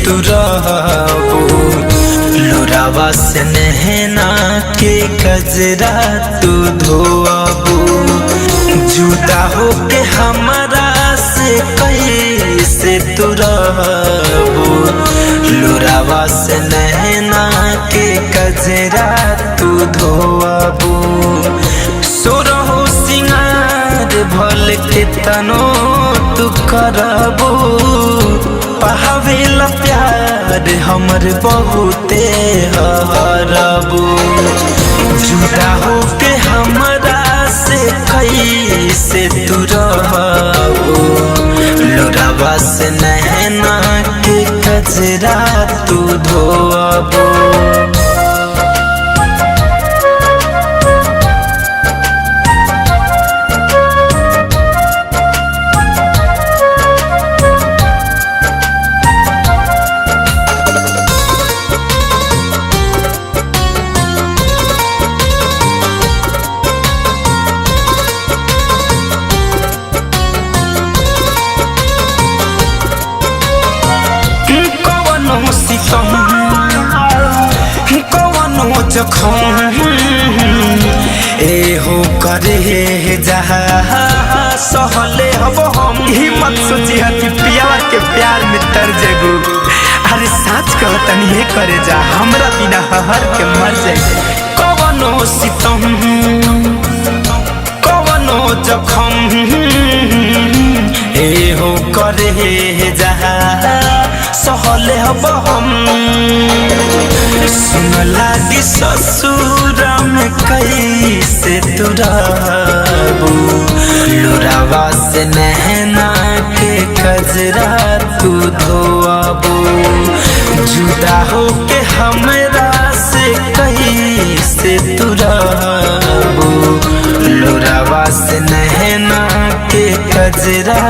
तू रहबो, लोरावा से नहना के कजरा तू धोबो, जुदा होके हमारा से कैसे तू रहबो, लोरावा से नहना के कजरा तू धोबो। सोरहो सिंगार भल के तनो तू करबो, पावेला प्यार हमर बहुते हरबो, जुदा होके हमरा से कैसे तू रहबो, लोरावा से नहना के कजरा तू धोबो। कवनो जखम एहो करे जहा सहले हब हम, हिम्मत सोची हती पियावा के प्यार में तर जेगू। अरे साच कहतनी हे करे जा, हमरा बिना हर के मर जाए। कवनो सितम कवनो जखम एहो करे जहा सहले हब हम, सुन लागी ससुर में कैसे तू रहबो, लोरावा से नहना के कजरा तू धोबो, जुदा होके हमरा से कैसे तू रहबो, लोरावा से नहना के कजरा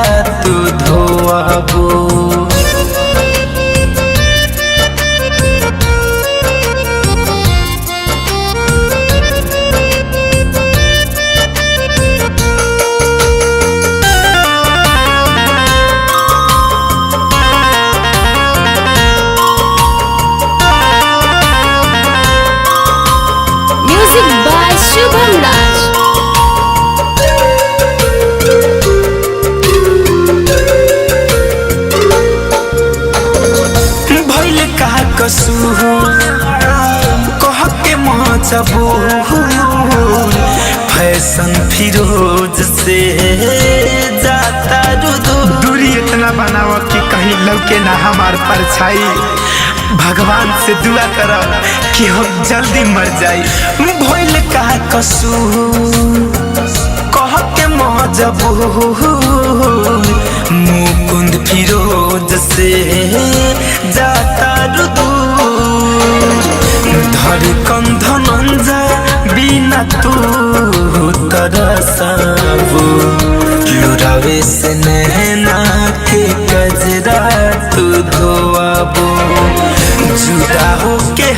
तू धोबो। कह के मजबूर फैशन फिरोज से जाता दूरी इतना बनाओ कि कहीं लौके ना हमार परछाई। भगवान से दुआ करो कि हम जल्दी मर जाई। भइल का कसूर कह के मजबूर मुकुंद फिरोज से जाता धड़कन धनंजय बिना तू तरसबो, लोरावे से नहना के कजरा तू धोबो, जुदा होके